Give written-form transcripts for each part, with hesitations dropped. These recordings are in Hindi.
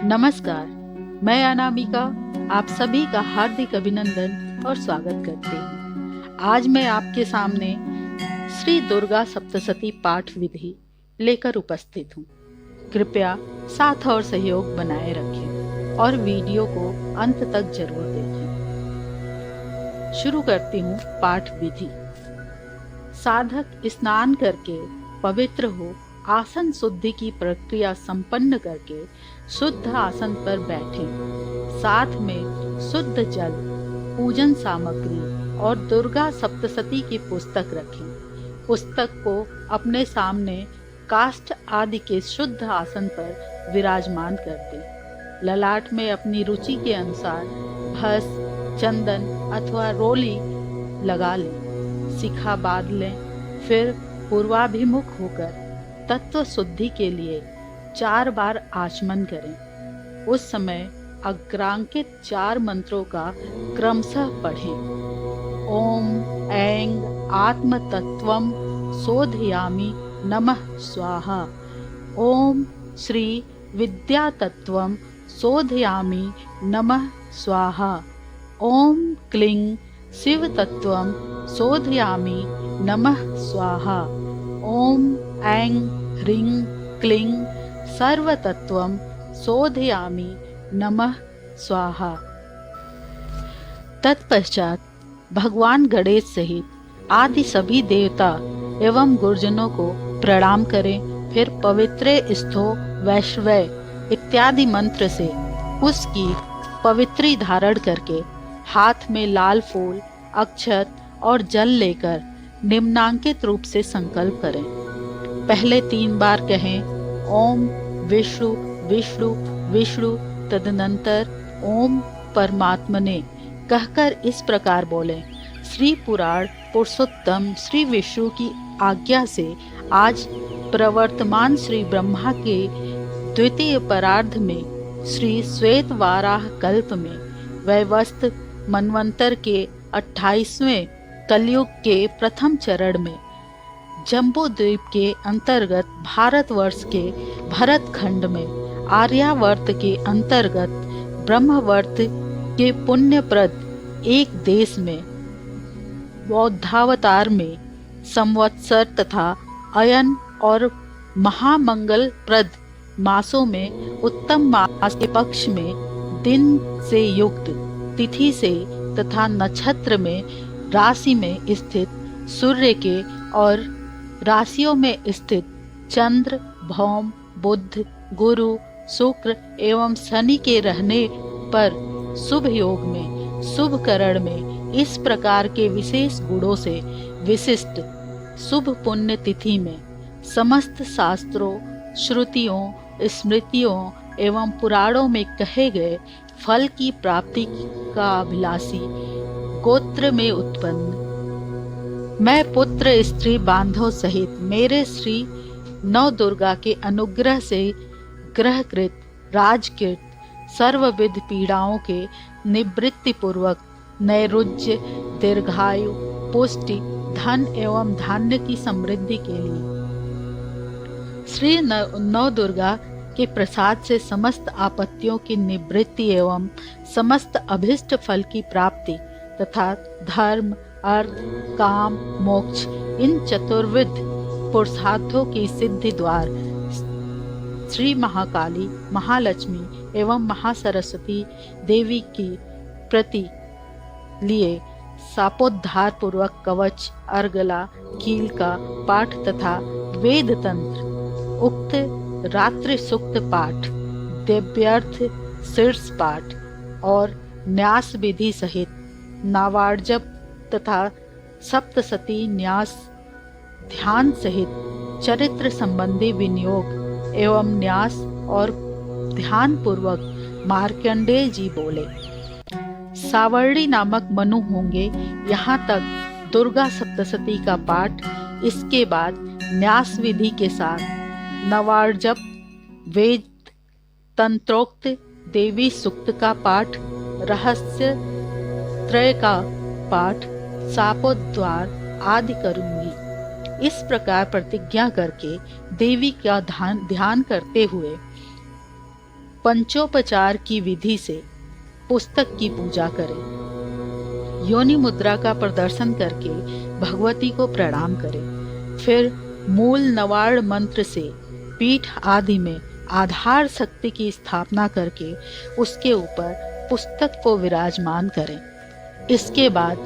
नमस्कार, मैं अनामिका आप सभी का हार्दिक अभिनंदन और स्वागत करती हूँ। आज मैं आपके सामने श्री दुर्गा सप्तशती पाठ विधि लेकर उपस्थित हूँ। कृपया साथ और सहयोग बनाए रखें और वीडियो को अंत तक जरूर देखें। शुरू करती हूँ पाठ विधि। साधक स्नान करके पवित्र हो आसन शुद्धि की प्रक्रिया संपन्न करके शुद्ध आसन पर बैठें। साथ में शुद्ध जल, पूजन सामग्री और दुर्गा सप्तशती की पुस्तक रखें। पुस्तक को अपने सामने काष्ठ आदि के शुद्ध आसन पर विराजमान कर दें। ललाट में अपनी रुचि के अनुसार भस्म, चंदन अथवा रोली लगा लें। शिखा बांध लें। फिर पूर्वाभिमुख होकर तत्व शुद्धि के लिए 4 बार आचमन करें। उस समय अग्रांकित 4 मंत्रों का क्रमशः पढ़ें। ओम ऐं आत्म तत्वम शोधयामि नमः स्वाहा। ओम श्री विद्या तत्वम शोधयामि नमः स्वाहा। ओम क्लीं शिव तत्वम शोधयामि नमः स्वाहा। ओम ऐं ह्रीं क्लीं सर्वतत्वं शोधयामि नमः स्वाहा। तत्पश्चात भगवान गणेश सहित आदि सभी देवता एवं गुरुजनों को प्रणाम करें। फिर पवित्रे स्थो वैश्वय इत्यादि मंत्र से उसकी पवित्री धारण करके हाथ में लाल फूल, अक्षत और जल लेकर निम्नांकित रूप से संकल्प करें। पहले 3 बार कहें ओम विष्णु विष्णु विष्णु, तदनंतर ओम परमात्मने कहकर इस प्रकार बोलें। श्री पुराण पुरुषोत्तम श्री विष्णु की आज्ञा से आज प्रवर्तमान श्री ब्रह्मा के द्वितीय परार्ध में श्री श्वेत वाराह कल्प में वैवस्त मनवंतर के 28वें कलयुग के प्रथम चरण में जम्बू द्वीप के अंतर्गत भारतवर्ष के भरत खंड में आर्यावर्त के अंतर्गत ब्रह्मवर्त के पुण्यप्रद एक देश में बौद्धावतार में संवत्सर तथा अयन और महामंगल प्रद मासों में उत्तम मास के पक्ष में दिन से युक्त तिथि से तथा नक्षत्र में राशि में स्थित सूर्य के और राशियों में स्थित चंद्र, भौम, बुध, गुरु, शुक्र एवं शनि के रहने पर शुभ योग में, शुभ करण में इस प्रकार के विशेष गुणों से विशिष्ट शुभ पुण्य तिथि में समस्त शास्त्रों, श्रुतियों, स्मृतियों एवं पुराणों में कहे गए फल की प्राप्ति का अभिलाषी गोत्र में उत्पन्न मैं पुत्र स्त्री बांधव सहित मेरे श्री नव दुर्गा के अनुग्रह से ग्रहकृत राजकृत सर्वविध पीड़ाओं के निवृत्ति पूर्वक नैरुज्य, दीर्घायु, पुष्टि, धन एवं धान्य की समृद्धि के लिए श्री नव दुर्गा के प्रसाद से समस्त आपत्तियों की निवृत्ति एवं समस्त अभिष्ट फल की प्राप्ति तथा धर्म, अर्थ, काम, मोक्ष इन चतुर्विध पुरुषार्थों की सिद्धि द्वार श्री महाकाली, महालक्ष्मी एवं महासरस्वती देवी की प्रति लिए सापोद्धार पूर्वक कवच, अर्गला, कील का पाठ तथा वेद तंत्र उक्त रात्रि सूक्त पाठ, दिव्यर्थ शीर्ष पाठ और न्यास विधि सहित नावार्जप तथा सप्तशती न्यास ध्यान सहित चरित्र संबंधी विनियोग एवं न्यास और ध्यान पूर्वक मार्कंडेय जी बोले। सावर्णी नामक मनु होंगे। यहाँ तक दुर्गा सप्तशती का पाठ, इसके बाद न्यास विधि के साथ नवार्जप, वेद तंत्रोक्त देवी सूक्त का पाठ, रहस्य त्रय का पाठ, सापोद्वार आदि करूंगी। इस प्रकार प्रतिज्ञा करके देवी का ध्यान करते हुए पंचोपचार की विधि से पुस्तक की पूजा करें। योनि मुद्रा का प्रदर्शन करके भगवती को प्रणाम करें। फिर मूल नवाड़ मंत्र से पीठ आदि में आधार शक्ति की स्थापना करके उसके ऊपर पुस्तक को विराजमान करें। इसके बाद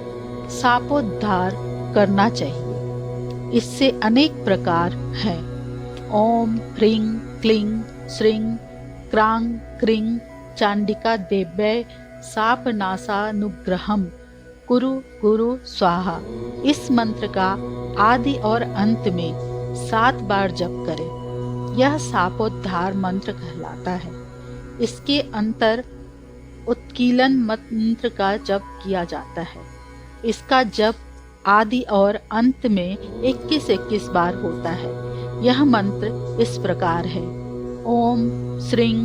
शापोद्धार करना चाहिए। इससे अनेक प्रकार हैं। ओम ह्रीं क्लीं श्रीं क्रां क्रीं चांडिका देव्यै शापनाशानुग्रहम् कुरु कुरु स्वाहा। इस मंत्र का आदि और अंत में 7 बार जप करें। यह शापोद्धार मंत्र कहलाता है। इसके अंतर उत्कीलन मंत्र का जप किया जाता है। इसका जप आदि और अंत में 21-21 बार होता है। यह मंत्र इस प्रकार है। ओम श्रीं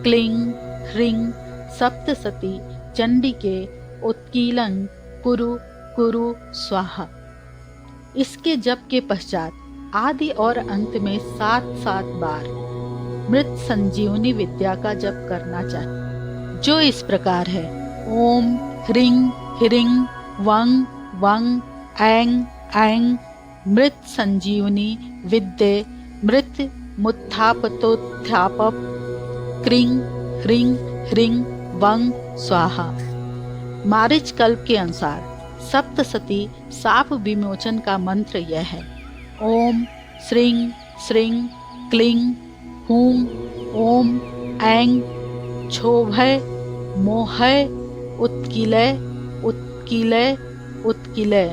क्लीं ह्रीं सप्तसती चंडिके उत्कीलं कुरु कुरु स्वाहा। इसके जप के पश्चात आदि और अंत में 7-7 बार मृत संजीवनी विद्या का जप करना चाहिए, जो इस प्रकार है। ओम ह्रीं ह्रीं वं वं ऐं ऐं मृत संजीवनी विद्ये मृत मुत्थापतोत्थापप क्रीं ह्रीं ह्रीं वं स्वाहा। मारीच कल्प के अनुसार सप्तसती साप विमोचन का मंत्र यह है। ओम श्रीं श्रीं क्लीं हूं ओम ऐं क्षोभय मोहय उत्कीलय उत्कीलय उत्कीलय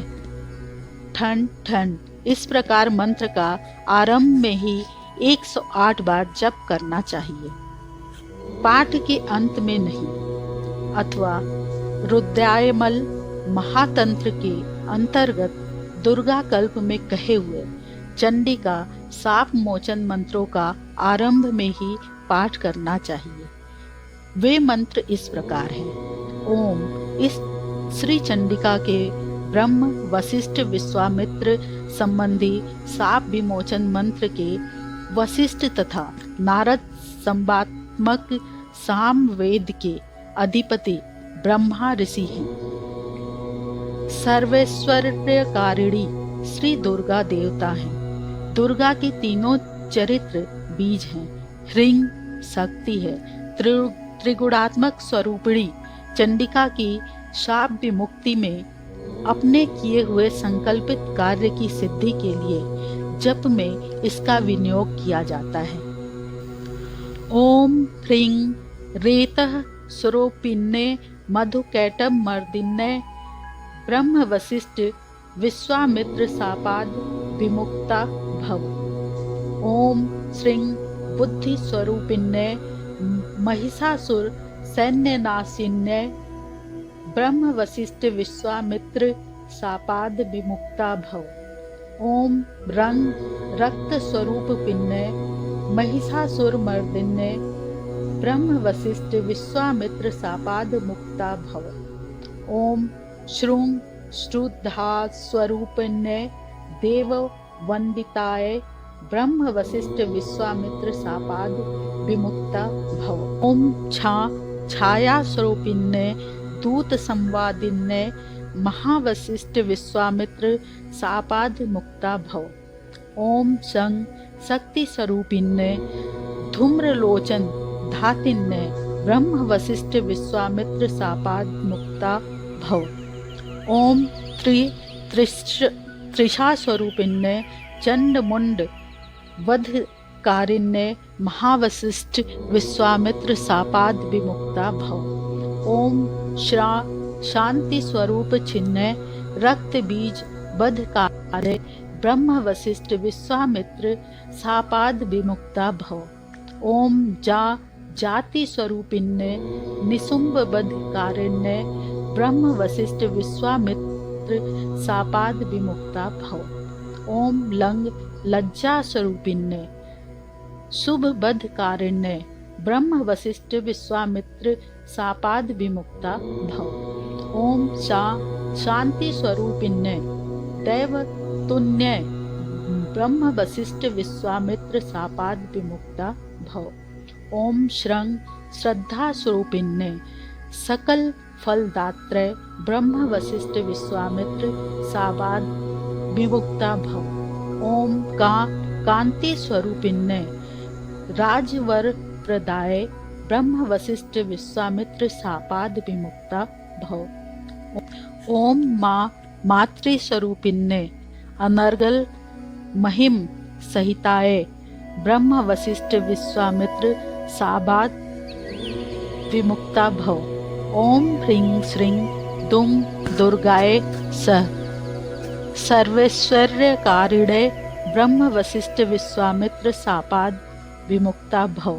ठन ठन। इस प्रकार मंत्र का आरंभ में ही 108 बार जप करना चाहिए, पाठ के अंत में नहीं। अथवा रुद्रायमल महातंत्र के अंतर्गत दुर्गा कल्प में कहे हुए चंडिका शाप मोचन मंत्रों का आरंभ में ही पाठ करना चाहिए। वे मंत्र इस प्रकार हैं। ओम इस श्री चंडिका के ब्रह्म वशिष्ठ विश्वामित्र संबंधी शाप विमोचन मंत्र के वशिष्ठ तथा नारद संवात्मक सामवेद के अधिपति ब्रह्मा ऋषि हैं। सर्वैश्वर्यकारिणी श्री दुर्गा देवता हैं। दुर्गा के तीनों चरित्र बीज हैं। ह्रीं शक्ति है। त्रिगुणात्मक स्वरूपिणी चंडिका की शाप विमुक्ति में अपने किए हुए संकल्पित कार्य की सिद्धि के लिए जप में इसका विनियोग किया जाता है। ओम ह्रीं रेतः स्वरूपिण्ये मधुकैटभ मर्दिन्ये ब्रह्म वशिष्ठ विश्वामित्र शापाद विमुक्ता भव। ओम श्रीं बुद्धि स्वरूपिण्ये महिषासुर सैन्यनाशिन्ये ब्रह्म वशिष्ठ विश्वामित्र शापाद विमुक्ता भव। ओम रंग रक्त स्वरूपिण्ये महिषासुर मर्दिन्ये ब्रह्म वशिष्ठ विश्वामित्र शापाद मुक्ता भव। ओम श्रूं श्रुद्धा स्वरूपिण्ये देव वंदिताय ब्रह्म वशिष्ठ विश्वामित्र शापाद विमुक्ता भव। ओम छाया स्वरूपिण्ये दूत संवादिन्ये महावशिष्ठ विश्वामित्र शापाद मुक्ता भव। ओम शं शक्ति स्वरूपिण्ये धूम्रलोचन धातिन्ये ब्रह्म वशिष्ठ विश्वामित्र शापाद मुक्ता भव। ओम त्रिषा स्वरूपिण्ये चंड मुंड वधकारिण्ये महावशिष्ठ विश्वामित्र शापाद विमुक्ता भव। ओम शांति स्वरूप छिन्ने रक्त बीज वधकारे ब्रह्म वशिष्ठ विश्वामित्र शापाद विमुक्ता भव। ओम जाति स्वरूपिण्ये निशुंभ वधकारिण्ये ब्रह्म वशिष्ठ विश्वामित्र शापाद विमुक्ता भव। ओम लंग लज्जा स्वरूपिण्ये शुभ वधकारिण्ये ब्रह्म वशिष्ठ विश्वामित्र शापाद विमुक्ता भव। ओम शांति स्वरूपिण्ये दैवतुन्ये ब्रह्म वशिष्ठ विश्वामित्र शापाद विमुक्ता भव। ओम श्रंग श्रद्धा स्वरूपिण्य सकल फलदात्रे ब्रह्म वशिष्ठ विश्वामित्र साबाद विमुक्ता भव। ओम कांति स्वरूपिण्य राजवर प्रदाय ब्रह्म वशिष्ठ विश्वामित्र सापाद विमुक्ता भव। ओम मातृ स्वरूपिण्य अनर्गल महिम सहिताय ब्रह्म वशिष्ठ विश्वामित्र साबाद विमुक्ता भव। ओम ह्रीं श्रीं दुं दुर्गाय सर्वैश्वर्यकारिणे ब्रह्म वशिष्ठ विश्वामित्र सापाद विमुक्ता भव।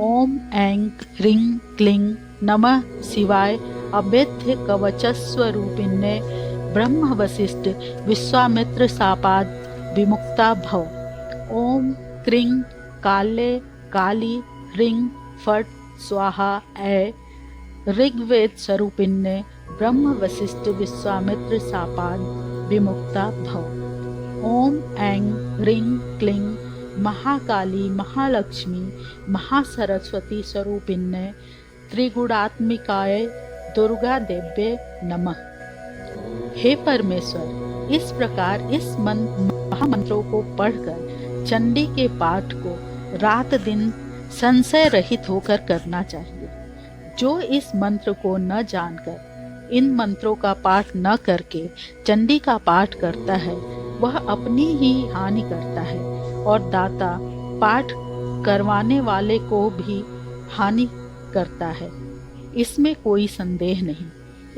ओम ऐं ह्रीं क्लीं नमः शिवाय अभेद्य कवचस्वरूपिण्ये ब्रह्म वशिष्ठ विश्वामित्र सापाद विमुक्ता भव। ओम क्रीं काले काली ह्रीं फट् स्वाहा ऐ ऋग्वेद स्वरूपिण्ये ब्रह्म वशिष्ठ विश्वामित्र सापाद विमुक्ता भव। ओम ऐं ह्रीं क्लीं महाकाली महालक्ष्मी महासरस्वती स्वरूपिण्ये त्रिगुणात्मिकाय दुर्गा देव्ये नमः। हे परमेश्वर, इस प्रकार इस महामंत्रों को पढ़कर चंडी के पाठ को रात दिन संशय रहित होकर करना चाहिए। जो इस मंत्र को न जानकर इन मंत्रों का पाठ न करके चंडी का पाठ करता है वह अपनी ही हानि करता है और दाता पाठ करवाने वाले को भी हानि करता है, इसमें कोई संदेह नहीं।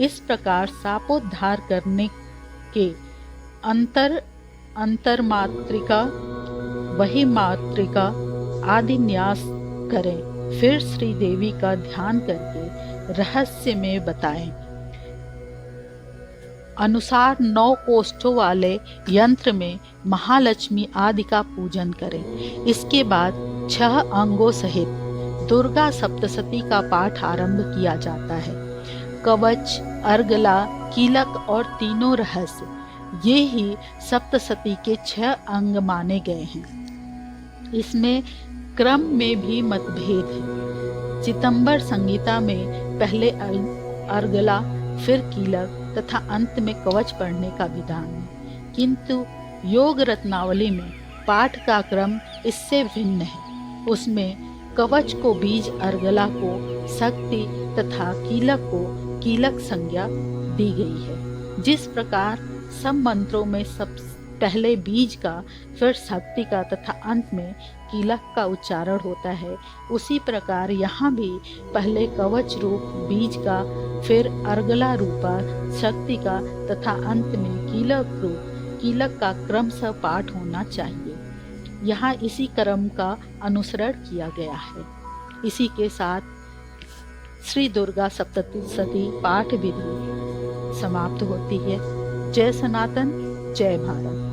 इस प्रकार सापोद्धार करने के अंतर्मात्रिका बहिर्मात्रिका आदि न्यास करें, फिर श्री देवी का ध्यान करके रहस्य में बताएं। अनुसार 9 कोष्ठों वाले यंत्र में महालक्ष्मी आदि का पूजन करें। इसके बाद 6 अंगों सहित दुर्गा सप्तशती का पाठ आरंभ किया जाता है। कवच, अर्गला, कीलक और तीनों रहस्य ये ही सप्तशती के 6 अंग माने गए हैं। इसमें क्रम में भी मतभेद है। चिदंबर संगीता में पहले अर्गला फिर कीलक तथा अंत में कवच पढ़ने का विधान है, किंतु योग रत्नावली में पाठ का क्रम इससे भिन्न है। उसमें कवच को बीज, अर्गला को शक्ति तथा कीलक को कीलक संज्ञा दी गई है। जिस प्रकार सब मंत्रों में सब पहले बीज का फिर शक्ति का तथा अंत में कीलक का उच्चारण होता है, उसी प्रकार यहाँ भी पहले कवच रूप बीज का फिर अर्गला रूपा शक्ति का तथा अंत में कीलक रूप कीलक का क्रमशः पाठ होना चाहिए। यहाँ इसी क्रम का अनुसरण किया गया है। इसी के साथ श्री दुर्गा सप्तशती पाठ विधि समाप्त होती है। जय सनातन, जय भारत।